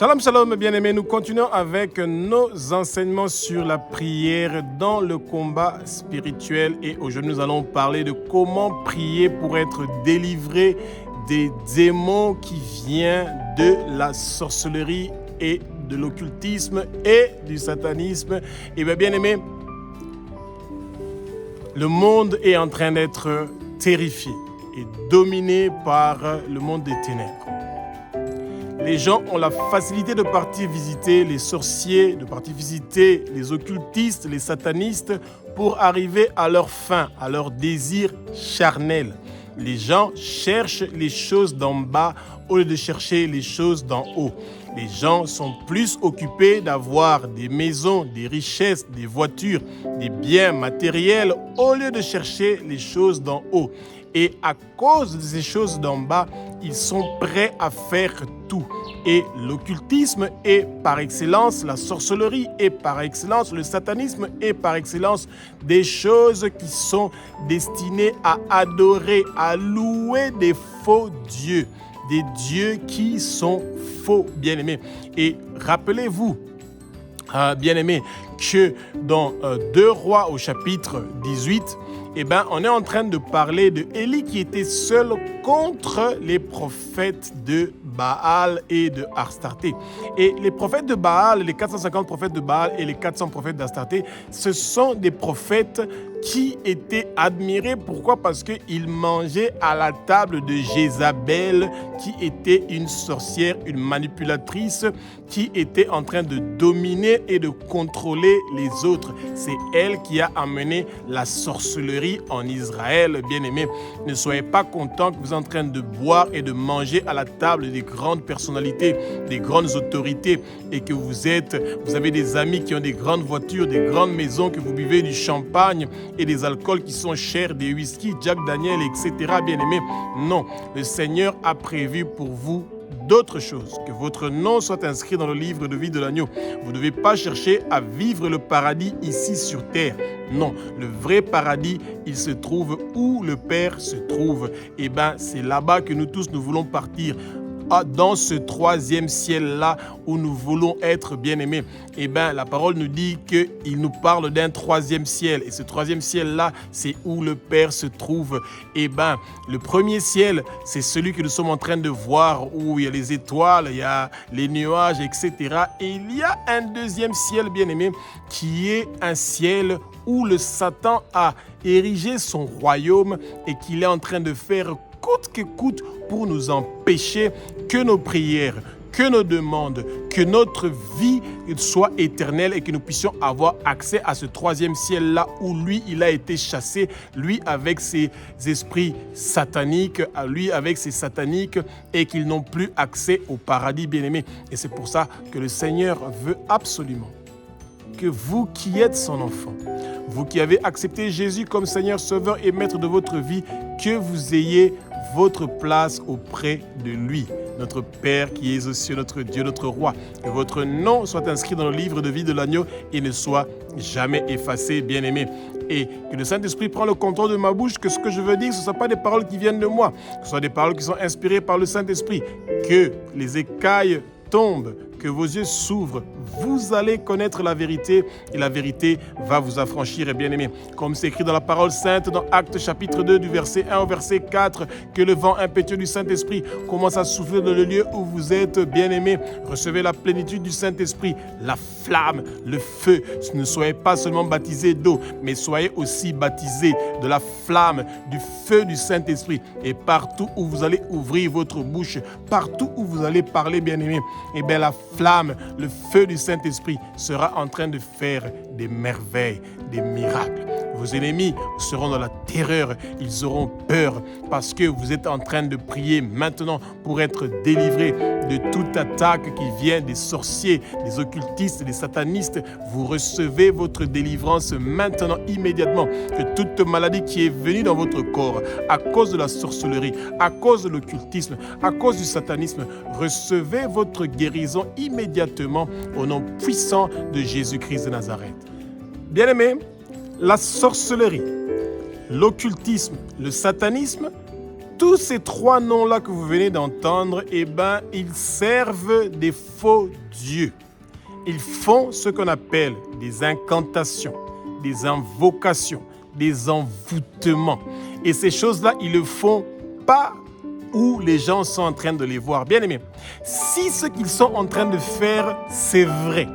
Shalom, shalom, bien-aimés. Nous continuons avec nos enseignements sur la prière dans le combat spirituel. Et aujourd'hui, nous allons parler de comment prier pour être délivré des démons qui viennent de la sorcellerie et de l'occultisme et du satanisme. Et bien, bien-aimés, le monde est en train d'être terrifié et dominé par le monde des ténèbres. Les gens ont la facilité de partir visiter les sorciers, de partir visiter les occultistes, les satanistes pour arriver à leur fin, à leur désir charnel. Les gens cherchent les choses d'en bas au lieu de chercher les choses d'en haut. Les gens sont plus occupés d'avoir des maisons, des richesses, des voitures, des biens matériels au lieu de chercher les choses d'en haut. Et à cause de ces choses d'en bas, ils sont prêts à faire tout. Et l'occultisme est par excellence, la sorcellerie est par excellence, le satanisme est par excellence des choses qui sont destinées à adorer, à louer des faux dieux, des dieux qui sont faux, bien-aimés. Et rappelez-vous, bien-aimés, que dans 2 Rois au chapitre 18, on est en train de parler de Élie qui était seul contre les prophètes de Baal et de Astarté. Et les prophètes de Baal, les 450 prophètes de Baal et les 400 prophètes d'Astarté, ce sont des prophètes qui étaient admirés. Pourquoi? Parce qu'ils mangeaient à la table de Jézabel, qui était une sorcière, une manipulatrice, qui était en train de dominer et de contrôler les autres. C'est elle qui a amené la sorcellerie en Israël, bien-aimés. Ne soyez pas contents que vous êtes en train de boire et de manger à la table des grandes personnalités, des grandes autorités, et que vous avez des amis qui ont des grandes voitures, des grandes maisons, que vous buvez du champagne et des alcools qui sont chers, des whisky, Jack Daniel, etc. Bien-aimés, non. Le Seigneur a prévu pour vous d'autres choses, que votre nom soit inscrit dans le livre de vie de l'agneau. Vous ne devez pas chercher à vivre le paradis ici sur terre. Non, le vrai paradis, il se trouve où le Père se trouve. C'est là-bas que nous tous, nous voulons partir. Dans ce 3e ciel-là où nous voulons être bien-aimés. La parole nous dit qu'il nous parle d'un 3e ciel. Et ce 3e ciel-là, c'est où le Père se trouve. Le premier ciel, c'est celui que nous sommes en train de voir, où il y a les étoiles, il y a les nuages, etc. Et il y a un 2e ciel, bien-aimé, qui est un ciel où le Satan a érigé son royaume et qu'il est en train de faire coûte que coûte pour nous empêcher que nos prières, que nos demandes, que notre vie soit éternelle et que nous puissions avoir accès à ce 3e ciel-là où lui, il a été chassé, lui avec ses esprits sataniques, lui avec ses sataniques, et qu'ils n'ont plus accès au paradis, bien-aimé. Et c'est pour ça que le Seigneur veut absolument que vous qui êtes son enfant, vous qui avez accepté Jésus comme Seigneur, Sauveur et Maître de votre vie, que vous ayez votre place auprès de lui, notre Père qui est aux cieux, notre Dieu, notre Roi. Que votre nom soit inscrit dans le livre de vie de l'agneau et ne soit jamais effacé, bien-aimé. Et que le Saint-Esprit prenne le contrôle de ma bouche, que ce que je veux dire, ce ne soit pas des paroles qui viennent de moi, que ce soit des paroles qui sont inspirées par le Saint-Esprit. Que les écailles tombent, que vos yeux s'ouvrent, vous allez connaître la vérité et la vérité va vous affranchir, et bien-aimé. Comme c'est écrit dans la parole sainte, dans Actes chapitre 2, du verset 1 au verset 4, que le vent impétueux du Saint-Esprit commence à souffler dans le lieu où vous êtes, bien-aimé. Recevez la plénitude du Saint-Esprit, la flamme, le feu. Ne soyez pas seulement baptisés d'eau, mais soyez aussi baptisés de la flamme, du feu du Saint-Esprit. Et partout où vous allez ouvrir votre bouche, partout où vous allez parler, bien-aimé, la flamme, le feu du Saint-Esprit sera en train de faire des merveilles, des miracles. Vos ennemis seront dans la terreur, ils auront peur parce que vous êtes en train de prier maintenant pour être délivrés de toute attaque qui vient des sorciers, des occultistes, des satanistes. Vous recevez votre délivrance maintenant, immédiatement. Que toute maladie qui est venue dans votre corps à cause de la sorcellerie, à cause de l'occultisme, à cause du satanisme, recevez votre guérison immédiatement au nom puissant de Jésus-Christ de Nazareth. Bien-aimés, la sorcellerie, l'occultisme, le satanisme Tous ces trois noms-là que vous venez d'entendre, ils servent des faux dieux. Ils font ce qu'on appelle des incantations, des invocations, des envoûtements. Et ces choses-là, ils ne le font pas où les gens sont en train de les voir. Bien aimé, si ce qu'ils sont en train de faire, c'est vrai,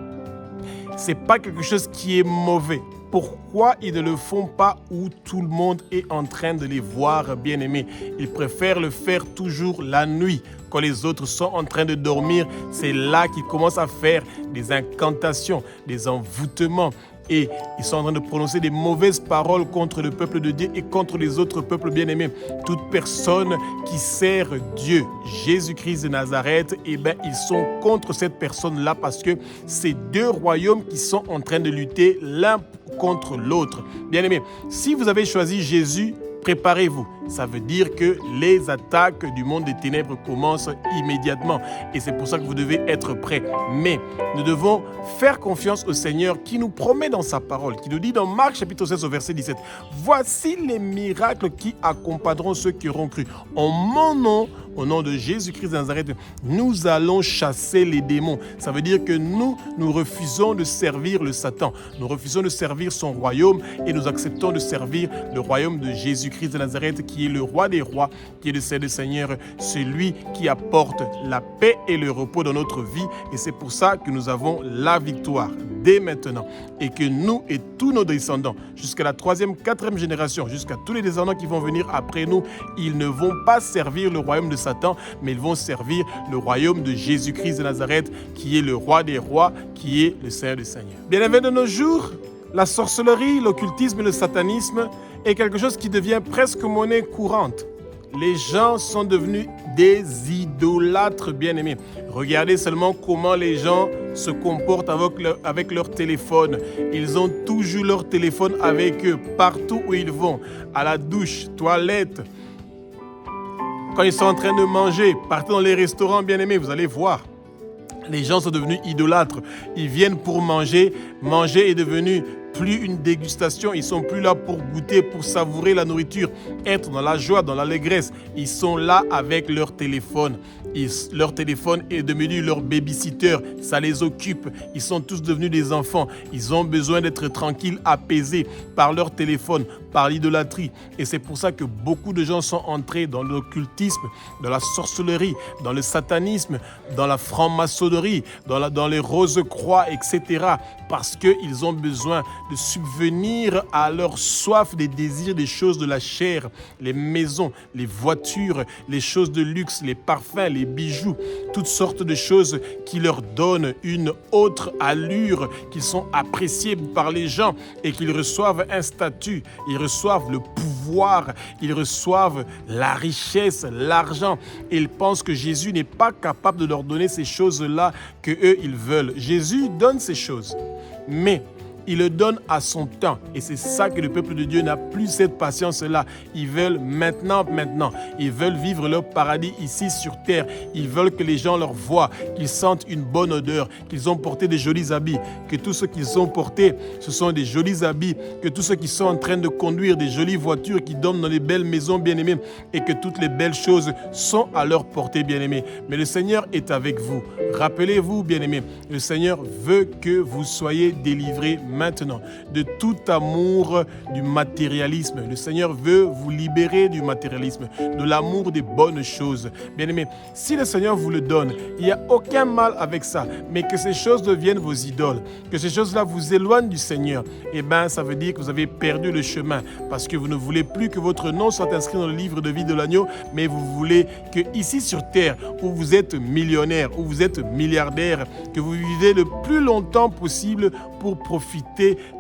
ce n'est pas quelque chose qui est mauvais, pourquoi ils ne le font pas où tout le monde est en train de les voir, bien aimé? Ils préfèrent le faire toujours la nuit. Quand les autres sont en train de dormir, c'est là qu'ils commencent à faire des incantations, des envoûtements. Et ils sont en train de prononcer des mauvaises paroles contre le peuple de Dieu et contre les autres peuples bien-aimés. Toute personne qui sert Dieu, Jésus-Christ de Nazareth, ils sont contre cette personne-là parce que c'est deux royaumes qui sont en train de lutter l'un contre l'autre. Bien-aimés, si vous avez choisi Jésus, préparez-vous. Ça veut dire que les attaques du monde des ténèbres commencent immédiatement. Et c'est pour ça que vous devez être prêts. Mais nous devons faire confiance au Seigneur qui nous promet dans sa parole, qui nous dit dans Marc chapitre 16 au verset 17, « Voici les miracles qui accompagneront ceux qui auront cru. En mon nom, au nom de Jésus-Christ de Nazareth, nous allons chasser les démons. » Ça veut dire que nous refusons de servir le Satan. Nous refusons de servir son royaume et nous acceptons de servir le royaume de Jésus-Christ de Nazareth qui est le roi des rois, qui est le Seigneur des seigneurs, celui qui apporte la paix et le repos dans notre vie. Et c'est pour ça que nous avons la victoire dès maintenant. Et que nous et tous nos descendants, jusqu'à la 3e, 4e génération, jusqu'à tous les descendants qui vont venir après nous, ils ne vont pas servir le royaume de Satan, mais ils vont servir le royaume de Jésus-Christ de Nazareth, qui est le roi des rois, qui est le Seigneur des seigneurs. Bien aimé, de nos jours, la sorcellerie, l'occultisme et le satanisme est quelque chose qui devient presque monnaie courante. Les gens sont devenus des idolâtres bien-aimés. Regardez seulement comment les gens se comportent avec leur téléphone. Ils ont toujours leur téléphone avec eux partout où ils vont. À la douche, toilette, quand ils sont en train de manger, partez dans les restaurants bien-aimés, vous allez voir. Les gens sont devenus idolâtres. Ils viennent pour manger. Manger est devenu plus une dégustation. Ils ne sont plus là pour goûter, pour savourer la nourriture, être dans la joie, dans l'allégresse. Ils sont là avec leur téléphone. Leur téléphone est devenu leur babysitter. Ça les occupe. Ils sont tous devenus des enfants. Ils ont besoin d'être tranquilles, apaisés par leur téléphone, par l'idolâtrie. Et c'est pour ça que beaucoup de gens sont entrés dans l'occultisme, dans la sorcellerie, dans le satanisme, dans la franc-maçonnerie, dans les rose-croix, etc. Parce qu'ils ont besoin de subvenir à leur soif des désirs des choses de la chair, les maisons, les voitures, les choses de luxe, les parfums, les bijoux, toutes sortes de choses qui leur donnent une autre allure, qui sont appréciés par les gens et qu'ils reçoivent un statut, ils reçoivent le pouvoir, ils reçoivent la richesse, l'argent. Et ils pensent que Jésus n'est pas capable de leur donner ces choses-là que eux ils veulent. Jésus donne ces choses, mais il le donne à son temps. Et c'est ça que le peuple de Dieu n'a plus cette patience-là. Ils veulent maintenant. Ils veulent vivre leur paradis ici sur terre. Ils veulent que les gens leur voient, qu'ils sentent une bonne odeur, qu'ils ont porté des jolis habits, que tout ce qu'ils ont porté, ce sont des jolis habits, que tous ceux qui sont en train de conduire des jolies voitures, qui dorment dans les belles maisons bien-aimées, et que toutes les belles choses sont à leur portée bien-aimés. Mais le Seigneur est avec vous. Rappelez-vous bien-aimés, le Seigneur veut que vous soyez délivrés maintenant de tout amour du matérialisme. Le Seigneur veut vous libérer du matérialisme, de l'amour des bonnes choses. Bien-aimés, si le Seigneur vous le donne, il n'y a aucun mal avec ça, mais que ces choses deviennent vos idoles, que ces choses-là vous éloignent du Seigneur, ça veut dire que vous avez perdu le chemin parce que vous ne voulez plus que votre nom soit inscrit dans le livre de vie de l'agneau, mais vous voulez que ici sur terre, où vous êtes millionnaire, où vous êtes milliardaire, que vous vivez le plus longtemps possible pour profiter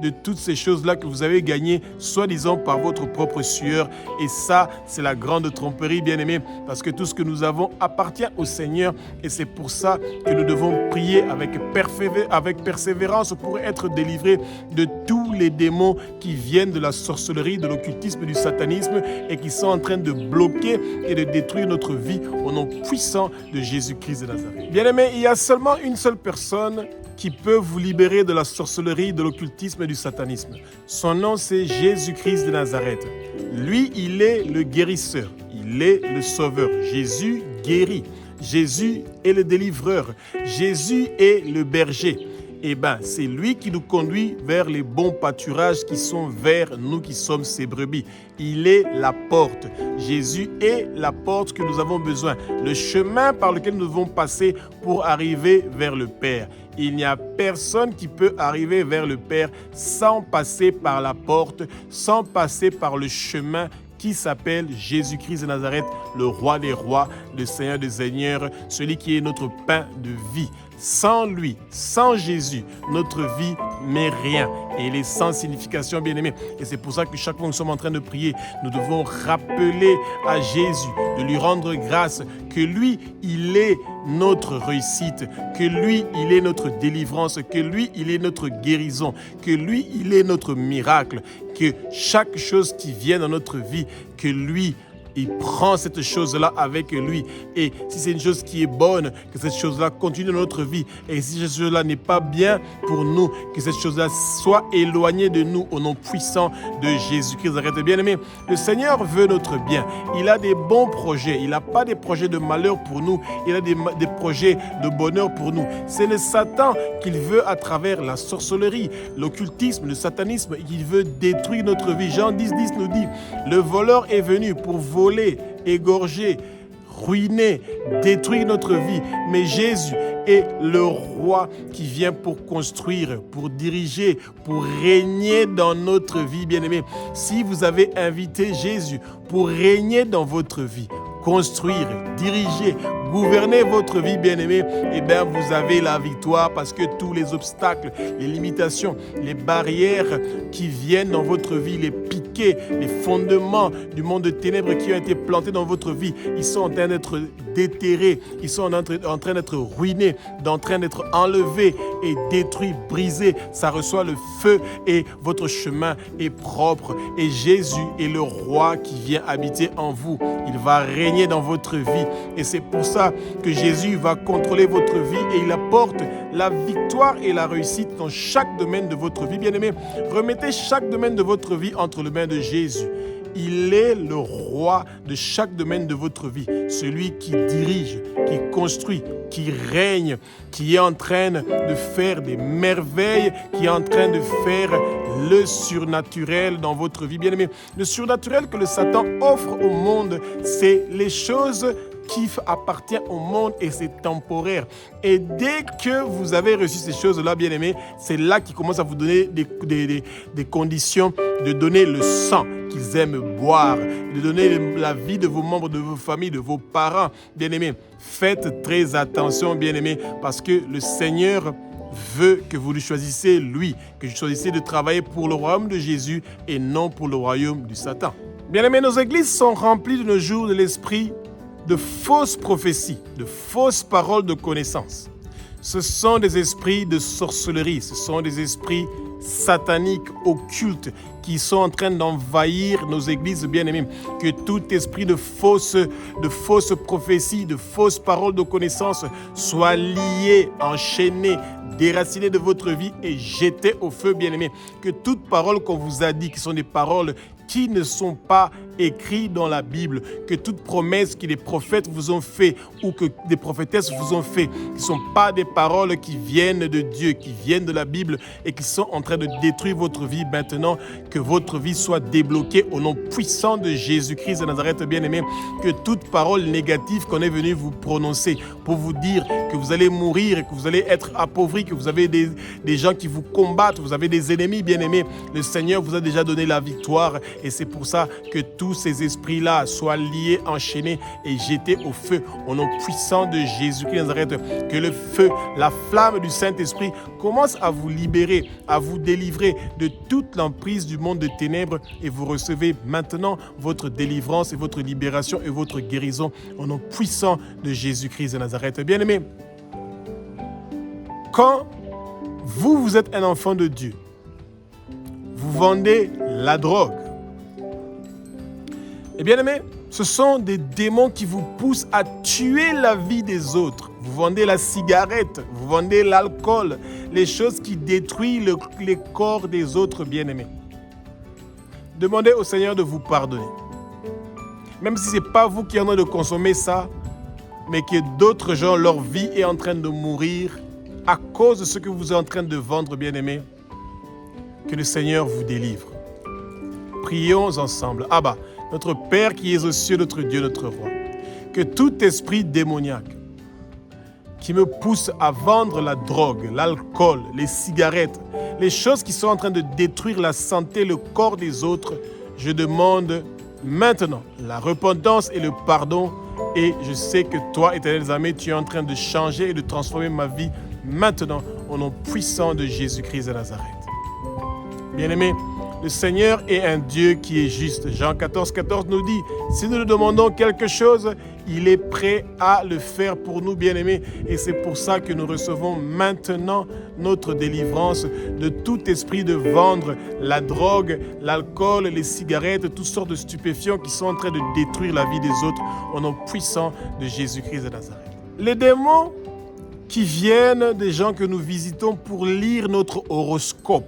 de toutes ces choses-là que vous avez gagnées, soi-disant par votre propre sueur. Et ça, c'est la grande tromperie, bien-aimés, parce que tout ce que nous avons appartient au Seigneur. Et c'est pour ça que nous devons prier avec persévérance pour être délivrés de tous les démons qui viennent de la sorcellerie, de l'occultisme, du satanisme et qui sont en train de bloquer et de détruire notre vie au nom puissant de Jésus-Christ de Nazareth. Bien-aimés, il y a seulement une seule personne qui peut vous libérer de la sorcellerie, de l'occultisme et du satanisme. Son nom, c'est Jésus-Christ de Nazareth. Lui, il est le guérisseur. Il il est le sauveur. Jésus guérit. Jésus est le délivreur. Jésus est le berger. Eh bien, c'est lui qui nous conduit vers les bons pâturages qui sont vers nous qui sommes ses brebis. Il est la porte. Jésus est la porte que nous avons besoin. Le chemin par lequel nous devons passer pour arriver vers le Père. Il n'y a personne qui peut arriver vers le Père sans passer par la porte, sans passer par le chemin qui s'appelle Jésus-Christ de Nazareth, le roi des rois, le Seigneur des seigneurs, celui qui est notre pain de vie. Sans lui, sans Jésus, notre vie n'est rien. Et il est sans signification, bien-aimés. Et c'est pour ça que chaque fois que nous sommes en train de prier, nous devons rappeler à Jésus, de lui rendre grâce, que lui, il est notre réussite, que lui, il est notre délivrance, que lui, il est notre guérison, que lui, il est notre miracle, que chaque chose qui vient dans notre vie, que lui, il prend cette chose-là avec lui. Et si c'est une chose qui est bonne, que cette chose-là continue dans notre vie. Et si cette chose-là n'est pas bien pour nous, que cette chose-là soit éloignée de nous au nom puissant de Jésus-Christ. Arrêtez bien aimé. Le Seigneur veut notre bien. Il a des bons projets. Il n'a pas des projets de malheur pour nous. Il a des projets de bonheur pour nous. C'est le Satan qu'il veut à travers la sorcellerie, l'occultisme, le satanisme. Il veut détruire notre vie. Jean 10:10 nous dit, le voleur est venu pour voler, égorger, ruiner, détruire notre vie. Mais Jésus est le roi qui vient pour construire, pour diriger, pour régner dans notre vie, bien-aimés. Si vous avez invité Jésus pour régner dans votre vie, construire, diriger, gouverner votre vie, bien-aimés, eh bien, vous avez la victoire parce que tous les obstacles, les limitations, les barrières qui viennent dans votre vie, les piquets, les fondements du monde de ténèbres qui ont été plantés dans votre vie, ils sont en train d'être déterrés, ils sont en train d'être ruinés, en train d'être enlevés et détruits, brisés. Ça reçoit le feu et votre chemin est propre. Et Jésus est le roi qui vient habiter en vous. Il va régner dans votre vie. Et c'est pour ça que Jésus va contrôler votre vie et il apporte la victoire et la réussite dans chaque domaine de votre vie. Bien-aimés, remettez chaque domaine de votre vie entre les mains de Jésus. Il est le roi de chaque domaine de votre vie, celui qui dirige, qui construit, qui règne, qui est en train de faire des merveilles, qui est en train de faire le surnaturel dans votre vie. Bien-aimés, le surnaturel que le Satan offre au monde, c'est les choses qui appartient au monde et c'est temporaire. Et dès que vous avez reçu ces choses-là, bien-aimés, c'est là qu'il commence à vous donner des conditions de donner le sang qu'ils aiment boire, de donner la vie de vos membres, de vos familles, de vos parents. Bien-aimés, faites très attention, bien-aimés, parce que le Seigneur veut que vous lui choisissiez lui, que vous choisissiez de travailler pour le royaume de Jésus et non pour le royaume du Satan. Bien-aimés, nos églises sont remplies de nos jours de l'esprit de fausses prophéties, de fausses paroles de connaissance. Ce sont des esprits de sorcellerie, ce sont des esprits sataniques, occultes, qui sont en train d'envahir nos églises bien-aimées. Que tout esprit de fausses prophéties, de fausses paroles de connaissance soit lié, enchaîné, déraciné de votre vie et jeté au feu, bien-aimés. Que toute parole qu'on vous a dit, qui sont des paroles qui ne sont pas écrites dans la Bible, que toute promesse que les prophètes vous ont fait ou que des prophétesses vous ont fait, qui ne sont pas des paroles qui viennent de Dieu, qui viennent de la Bible et qui sont en train de détruire votre vie maintenant, que votre vie soit débloquée au nom puissant de Jésus-Christ de Nazareth, bien-aimé. Que toute parole négative qu'on est venu vous prononcer pour vous dire que vous allez mourir, que vous allez être appauvri, que vous avez des gens qui vous combattent, vous avez des ennemis, bien-aimés, le Seigneur vous a déjà donné la victoire. Et c'est pour ça que tous ces esprits-là soient liés, enchaînés et jetés au feu au nom puissant de Jésus-Christ de Nazareth. Que le feu, la flamme du Saint-Esprit commence à vous libérer, à vous délivrer de toute l'emprise du monde de ténèbres et vous recevez maintenant votre délivrance et votre libération et votre guérison au nom puissant de Jésus-Christ de Nazareth. Bien-aimés, quand vous êtes un enfant de Dieu, vous vendez la drogue. Et bien aimé, ce sont des démons qui vous poussent à tuer la vie des autres. Vous vendez la cigarette, vous vendez l'alcool, les choses qui détruisent les corps des autres bien-aimés. Demandez au Seigneur de vous pardonner. même si ce n'est pas vous qui êtes en train de consommer ça, mais que d'autres gens, leur vie est en train de mourir à cause de ce que vous êtes en train de vendre, bien-aimés, que le Seigneur vous délivre. Prions ensemble. Abba, notre Père qui es aux cieux, notre Dieu, notre Roi, que tout esprit démoniaque qui me pousse à vendre la drogue, l'alcool, les cigarettes, les choses qui sont en train de détruire la santé, le corps des autres, je demande maintenant la repentance et le pardon. Et je sais que toi, Éternel des armées, tu es en train de changer et de transformer ma vie maintenant au nom puissant de Jésus-Christ de Nazareth. Bien-aimés, le Seigneur est un Dieu qui est juste. Jean 14, 14 nous dit, si nous lui demandons quelque chose, il est prêt à le faire pour nous, bien-aimés. Et c'est pour ça que nous recevons maintenant notre délivrance de tout esprit de vendre la drogue, l'alcool, les cigarettes, toutes sortes de stupéfiants qui sont en train de détruire la vie des autres au nom puissant de Jésus-Christ de Nazareth. Les démons qui viennent des gens que nous visitons pour lire notre horoscope.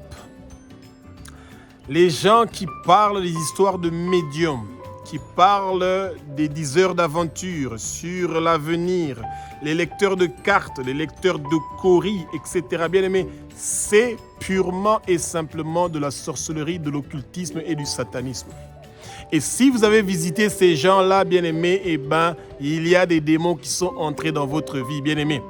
Les gens qui parlent des histoires de médiums, qui parlent des diseurs d'aventure sur l'avenir, les lecteurs de cartes, les lecteurs de coris, etc. Bien aimés, c'est purement et simplement de la sorcellerie, de l'occultisme et du satanisme. Et si vous avez visité ces gens-là, bien aimés, eh ben, il y a des démons qui sont entrés dans votre vie, bien aimés.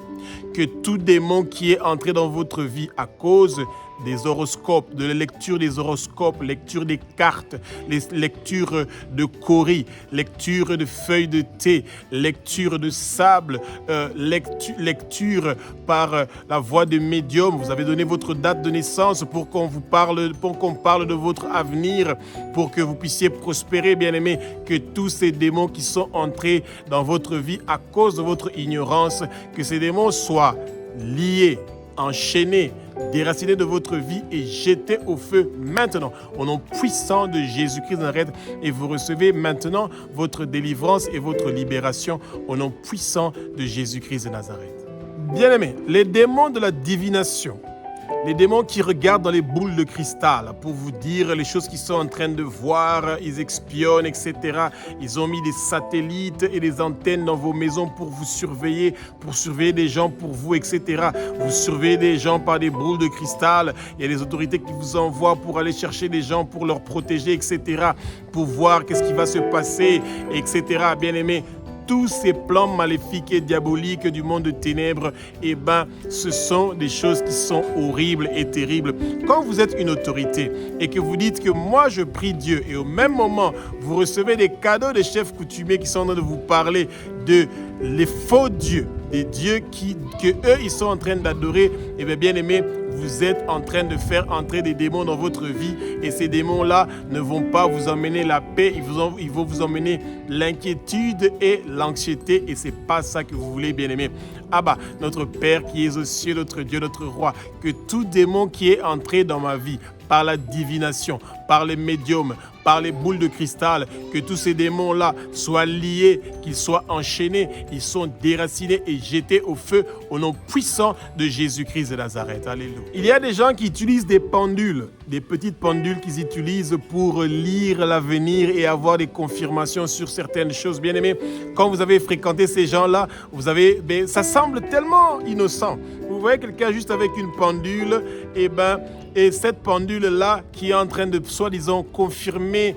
Que tout démon qui est entré dans votre vie à cause des horoscopes, de la lecture des horoscopes, lecture des cartes, les lectures de coris, lecture de feuilles de thé, lecture de sable, lecture par la voix de médium. Vous avez donné votre date de naissance pour qu'on vous parle, pour qu'on parle de votre avenir, pour que vous puissiez prospérer, bien-aimés. Que tous ces démons qui sont entrés dans votre vie à cause de votre ignorance, que ces démons soient liés, enchaînés, déracinés de votre vie et jetés au feu maintenant, au nom puissant de Jésus-Christ de Nazareth. Et vous recevez maintenant votre délivrance et votre libération au nom puissant de Jésus-Christ de Nazareth. Bien-aimés, les démons de la divination, les démons qui regardent dans les boules de cristal pour vous dire les choses qu'ils sont en train de voir, ils espionnent, etc. Ils ont mis des satellites et des antennes dans vos maisons pour vous surveiller, pour surveiller des gens pour vous, etc. Vous surveillez des gens par des boules de cristal. Il y a des autorités qui vous envoient pour aller chercher des gens, pour leur protéger, etc. Pour voir qu'est-ce qui va se passer, etc. Bien-aimés, tous ces plans maléfiques et diaboliques du monde de ténèbres, eh ben, ce sont des choses qui sont horribles et terribles. Quand vous êtes une autorité et que vous dites que moi je prie Dieu et au même moment vous recevez des cadeaux des chefs coutumiers qui sont en train de vous parler de les faux dieux, des dieux que eux ils sont en train d'adorer, eh bien aimés, vous êtes en train de faire entrer des démons dans votre vie et ces démons-là ne vont pas vous emmener la paix, ils vont vous emmener l'inquiétude et l'anxiété et c'est pas ça que vous voulez, bien-aimés. Abba, notre Père qui es aux cieux, notre Dieu, notre Roi, que tout démon qui est entré dans ma vie par la divination, par les médiums, par les boules de cristal, que tous ces démons-là soient liés, qu'ils soient enchaînés, ils sont déracinés et jetés au feu au nom puissant de Jésus-Christ de Nazareth. Alléluia. Il y a des gens qui utilisent des pendules, des petites pendules qu'ils utilisent pour lire l'avenir et avoir des confirmations sur certaines choses. Bien aimés, quand vous avez fréquenté ces gens-là, ça semble tellement innocent. Vous voyez quelqu'un juste avec une pendule, et cette pendule-là qui est en train de, soi-disant, confirmer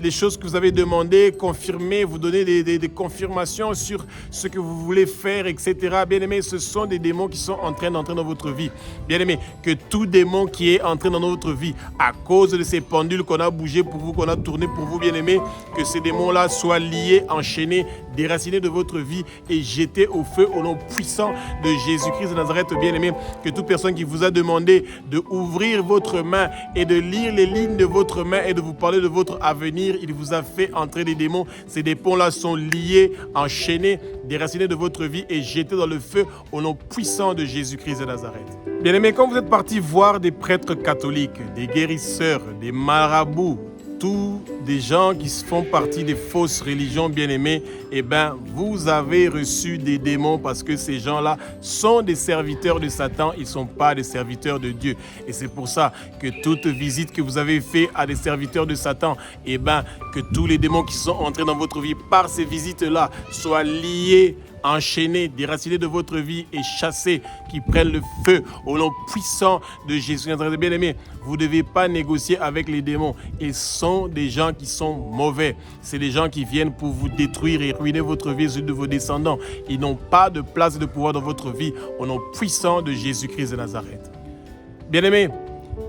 les choses que vous avez demandées, confirmer, vous donner des confirmations sur ce que vous voulez faire, etc. Bien-aimés, ce sont des démons qui sont en train d'entrer dans votre vie. Bien-aimés, que tout démon qui est entré dans votre vie à cause de ces pendules qu'on a bougées pour vous, qu'on a tournées pour vous, bien-aimés, que ces démons-là soient liés, enchaînés, déracinés de votre vie et jetés au feu au nom puissant de Jésus-Christ de Nazareth. Bien-aimés, que toute personne qui vous a demandé de ouvrir votre main et de lire les lignes de votre main et de vous parler de votre avenir, il vous a fait entrer des démons. Ces démons-là sont liés, enchaînés, déracinés de votre vie et jetés dans le feu au nom puissant de Jésus-Christ de Nazareth. Bien-aimés, quand vous êtes partis voir des prêtres catholiques, des guérisseurs, des marabouts, tous des gens qui font partie des fausses religions, bien-aimés, eh bien, vous avez reçu des démons parce que ces gens-là sont des serviteurs de Satan, ils ne sont pas des serviteurs de Dieu. Et c'est pour ça que toute visite que vous avez faite à des serviteurs de Satan, eh bien, que tous les démons qui sont entrés dans votre vie par ces visites-là soient liés, enchaînés, déracinés de votre vie et chassés, qui prennent le feu au nom puissant de Jésus. Bien-aimés, vous ne devez pas négocier avec les démons. Ils sont des gens qui sont mauvais. C'est des gens qui viennent pour vous détruire et ruiner votre vie et celle de vos descendants. Ils n'ont pas de place et de pouvoir dans votre vie au nom puissant de Jésus-Christ de Nazareth. Bien-aimés,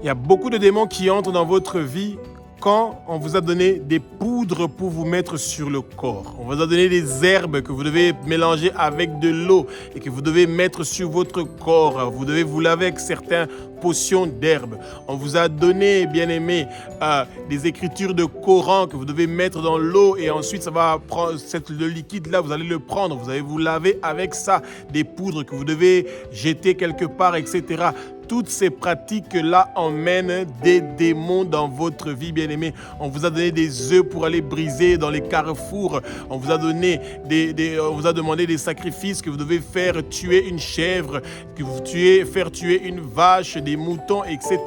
il y a beaucoup de démons qui entrent dans votre vie quand on vous a donné des poudres pour vous mettre sur le corps. On vous a donné des herbes que vous devez mélanger avec de l'eau et que vous devez mettre sur votre corps. Vous devez vous laver avec certaines potions d'herbes. On vous a donné, bien aimé, des écritures de Coran que vous devez mettre dans l'eau et ensuite ça va prendre le liquide-là, vous allez le prendre, vous allez vous laver avec ça, des poudres que vous devez jeter quelque part, etc. Toutes ces pratiques-là emmènent des démons dans votre vie, bien-aimés. On vous a donné des œufs pour aller briser dans les carrefours. On vous a donné on vous a demandé des sacrifices que vous devez faire tuer une chèvre, que vous faire tuer une vache, des moutons, etc.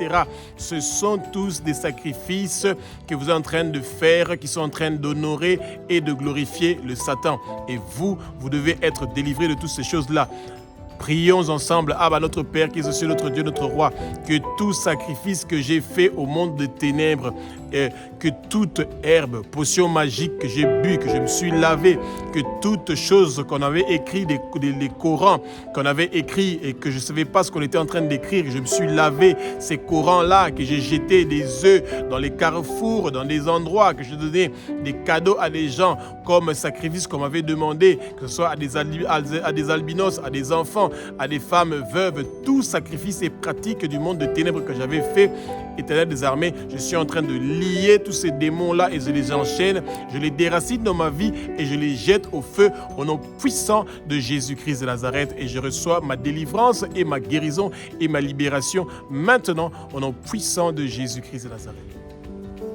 Ce sont tous des sacrifices que vous êtes en train de faire, qui sont en train d'honorer et de glorifier le Satan. Et vous devez être délivrés de toutes ces choses-là. Prions ensemble, Abba, notre Père qui est au ciel, notre Dieu, notre Roi, que tout sacrifice que j'ai fait au monde des ténèbres, que toute herbe, potion magique que j'ai bu, que je me suis lavé, que toute chose qu'on avait écrit, les Corans qu'on avait écrit et que je ne savais pas ce qu'on était en train d'écrire, je me suis lavé ces Corans-là, que j'ai jeté des œufs dans les carrefours, dans des endroits, que j'ai donné des cadeaux à des gens comme sacrifice qu'on m'avait demandé, que ce soit à des albinos, à des enfants, à des femmes veuves, tout sacrifice et pratique du monde de ténèbres que j'avais fait, Éternel des armées, je suis en train de lier tous ces démons-là et je les enchaîne, je les déracine dans ma vie et je les jette au feu au nom puissant de Jésus-Christ de Nazareth et je reçois ma délivrance et ma guérison et ma libération maintenant au nom puissant de Jésus-Christ de Nazareth.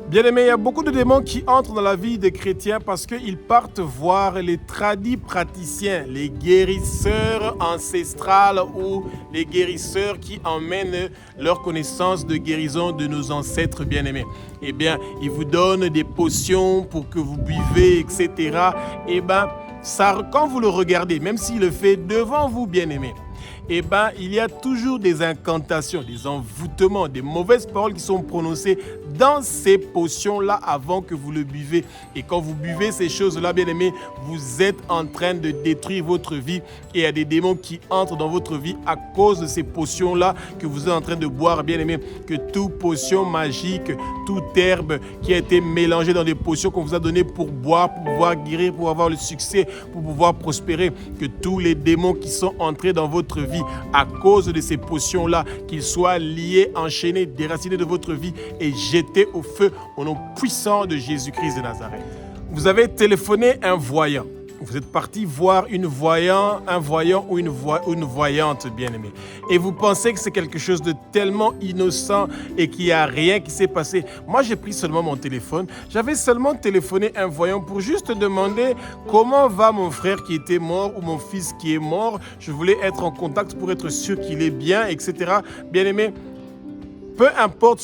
Bien-aimés, il y a beaucoup de démons qui entrent dans la vie des chrétiens parce qu'ils partent voir les tradis praticiens, les guérisseurs ancestrales ou les guérisseurs qui emmènent leur connaissance de guérison de nos ancêtres bien-aimés. Eh bien, ils vous donnent des potions pour que vous buvez, etc. Eh bien, ça, quand vous le regardez, même s'il le fait devant vous, bien-aimés, eh bien, il y a toujours des incantations, des envoûtements, des mauvaises paroles qui sont prononcées dans ces potions-là avant que vous le buvez. Et quand vous buvez ces choses-là, bien-aimés, vous êtes en train de détruire votre vie. Et il y a des démons qui entrent dans votre vie à cause de ces potions-là que vous êtes en train de boire, bien-aimés. Que toute potion magique, toute herbe qui a été mélangée dans des potions qu'on vous a données pour boire, pour pouvoir guérir, pour avoir le succès, pour pouvoir prospérer, que tous les démons qui sont entrés dans votre vie à cause de ces potions-là, qu'ils soient liés, enchaînés, déracinés de votre vie et jetés au feu au nom puissant de Jésus-Christ de Nazareth. Vous avez téléphoné un voyant. Vous êtes parti voir un voyant ou une voyante, bien-aimée. Et vous pensez que c'est quelque chose de tellement innocent et qu'il n'y a rien qui s'est passé. Moi, j'ai pris seulement mon téléphone. J'avais seulement téléphoné un voyant pour juste demander comment va mon frère qui était mort ou mon fils qui est mort. Je voulais être en contact pour être sûr qu'il est bien, etc. Bien-aimé, peu importe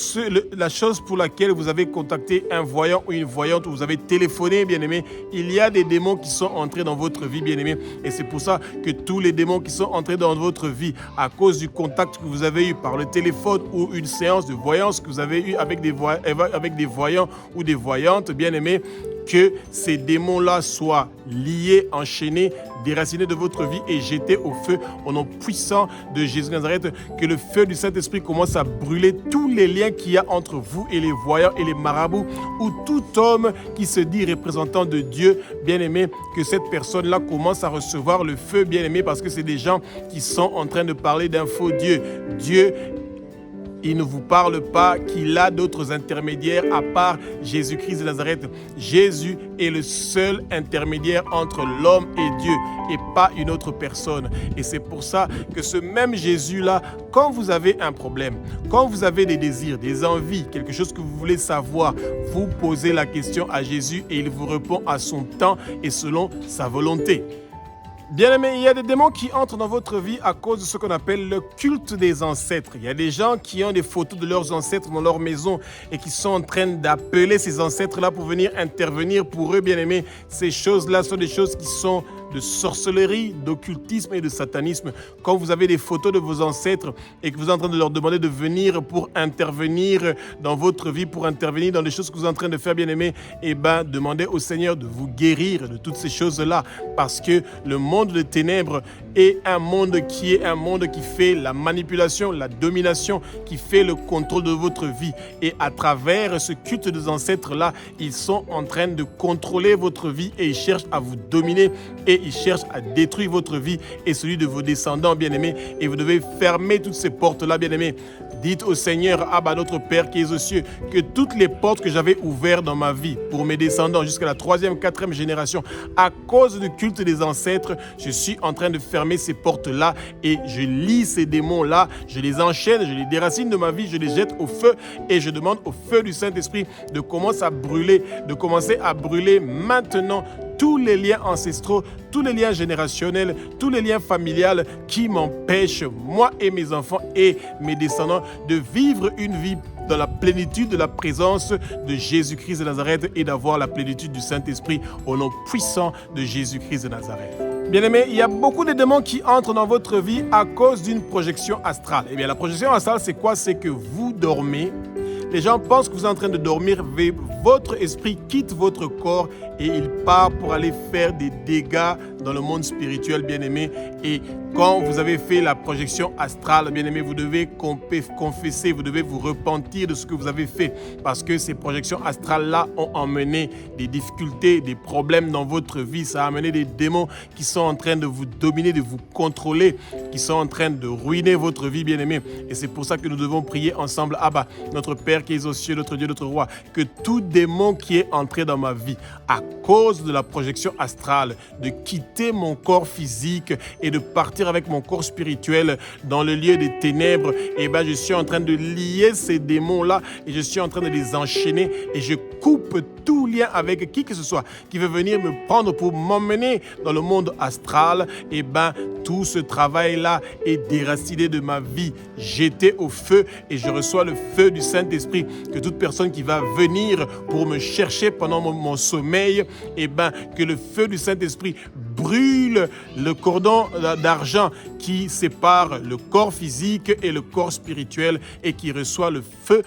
la chose pour laquelle vous avez contacté un voyant ou une voyante, ou vous avez téléphoné, bien-aimé, il y a des démons qui sont entrés dans votre vie, bien-aimé. Et c'est pour ça que tous les démons qui sont entrés dans votre vie à cause du contact que vous avez eu par le téléphone ou une séance de voyance que vous avez eu avec des voyants ou des voyantes, bien-aimé, que ces démons-là soient liés, enchaînés, déracinés de votre vie et jetés au feu au nom puissant de Jésus de Nazareth. Que le feu du Saint-Esprit commence à brûler tous les liens qu'il y a entre vous et les voyants et les marabouts ou tout homme qui se dit représentant de Dieu, bien-aimé, que cette personne-là commence à recevoir le feu, bien-aimé, parce que c'est des gens qui sont en train de parler d'un faux Dieu. Dieu Il ne vous parle pas qu'il a d'autres intermédiaires à part Jésus-Christ de Nazareth. Jésus est le seul intermédiaire entre l'homme et Dieu et pas une autre personne. Et c'est pour ça que ce même Jésus-là, quand vous avez un problème, quand vous avez des désirs, des envies, quelque chose que vous voulez savoir, vous posez la question à Jésus et il vous répond à son temps et selon sa volonté. Bien-aimés, il y a des démons qui entrent dans votre vie à cause de ce qu'on appelle le culte des ancêtres. Il y a des gens qui ont des photos de leurs ancêtres dans leur maison et qui sont en train d'appeler ces ancêtres-là pour venir intervenir pour eux, bien-aimés. Ces choses-là sont des choses qui sont de sorcellerie, d'occultisme et de satanisme. Quand vous avez des photos de vos ancêtres et que vous êtes en train de leur demander de venir pour intervenir dans votre vie, pour intervenir dans les choses que vous êtes en train de faire, bien-aimés, eh bien, demandez au Seigneur de vous guérir de toutes ces choses-là parce que le monde de ténèbres est un monde qui fait la manipulation, la domination, qui fait le contrôle de votre vie. Et à travers ce culte des ancêtres-là, ils sont en train de contrôler votre vie et ils cherchent à vous dominer et ils cherchent à détruire votre vie et celui de vos descendants, bien-aimés. Et vous devez fermer toutes ces portes-là, bien-aimés. Dites au Seigneur, Abba, notre Père qui est aux cieux, que toutes les portes que j'avais ouvertes dans ma vie pour mes descendants jusqu'à la 3e, 4e génération, à cause du culte des ancêtres, je suis en train de fermer ces portes-là et je lis ces démons-là, je les enchaîne, je les déracine de ma vie, je les jette au feu et je demande au feu du Saint-Esprit de commencer à brûler maintenant tous les liens ancestraux, tous les liens générationnels, tous les liens familiales qui m'empêchent, moi et mes enfants et mes descendants, de vivre une vie dans la plénitude de la présence de Jésus-Christ de Nazareth et d'avoir la plénitude du Saint-Esprit au nom puissant de Jésus-Christ de Nazareth. Bien-aimés, il y a beaucoup de démons qui entrent dans votre vie à cause d'une projection astrale. Eh bien, la projection astrale, c'est quoi? C'est que vous dormez. Les gens pensent que vous êtes en train de dormir, mais votre esprit quitte votre corps et il part pour aller faire des dégâts dans le monde spirituel, bien-aimé. Et quand vous avez fait la projection astrale, bien-aimé, vous devez confesser, vous devez vous repentir de ce que vous avez fait. Parce que ces projections astrales-là ont emmené des difficultés, des problèmes dans votre vie. Ça a amené des démons qui sont en train de vous dominer, de vous contrôler, qui sont en train de ruiner votre vie, bien-aimé. Et c'est pour ça que nous devons prier ensemble. Abba, notre Père qui est aux cieux, notre Dieu, notre Roi, que tout démon qui est entré dans ma vie à cause de la projection astrale, de quitter mon corps physique et de partir avec mon corps spirituel dans le lieu des ténèbres, et ben je suis en train de lier ces démons-là et je suis en train de les enchaîner et je coupe tout lien avec qui que ce soit qui veut venir me prendre pour m'emmener dans le monde astral. Et ben tout ce travail-là est déraciné de ma vie, jeté au feu et je reçois le feu du Saint-Esprit. Que toute personne qui va venir pour me chercher pendant mon sommeil, et ben que le feu du Saint-Esprit brûle le cordon d'argent qui sépare le corps physique et le corps spirituel et qu'il reçoit le feu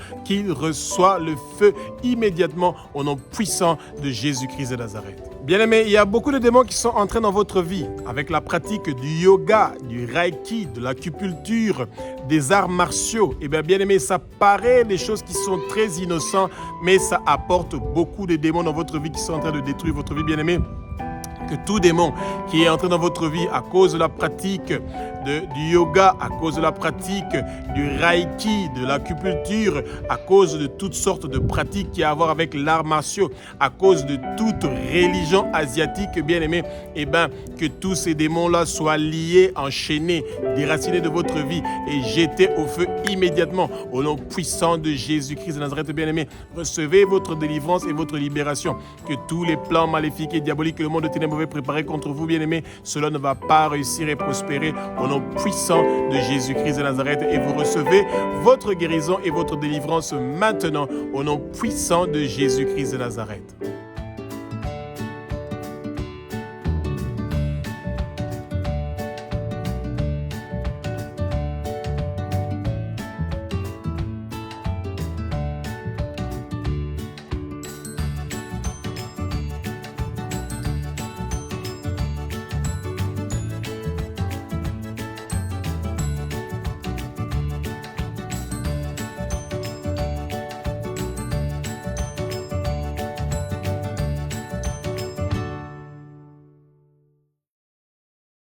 immédiatement au nom puissant de Jésus-Christ de Nazareth. Bien-aimés, il y a beaucoup de démons qui sont entrés dans votre vie avec la pratique du yoga, du reiki, de l'acupuncture, des arts martiaux. Et bien-aimés, ça paraît des choses qui sont très innocentes, mais ça apporte beaucoup de démons dans votre vie qui sont en train de détruire votre vie, bien-aimés. Que tout démon qui est entré dans votre vie à cause de la pratique du yoga, à cause de la pratique du reiki, de l'acupuncture, à cause de toutes sortes de pratiques qui ont à voir avec l'art martiaux, à cause de toute religion asiatique, bien aimé, et bien que tous ces démons-là soient liés, enchaînés, déracinés de votre vie et jetés au feu immédiatement au nom puissant de Jésus-Christ de Nazareth, bien aimé. Recevez votre délivrance et votre libération. Que tous les plans maléfiques et diaboliques que le monde de ténèbres avait préparés contre vous, bien aimé, cela ne va pas réussir et prospérer au nom puissant de Jésus-Christ de Nazareth, et vous recevez votre guérison et votre délivrance maintenant au nom puissant de Jésus-Christ de Nazareth.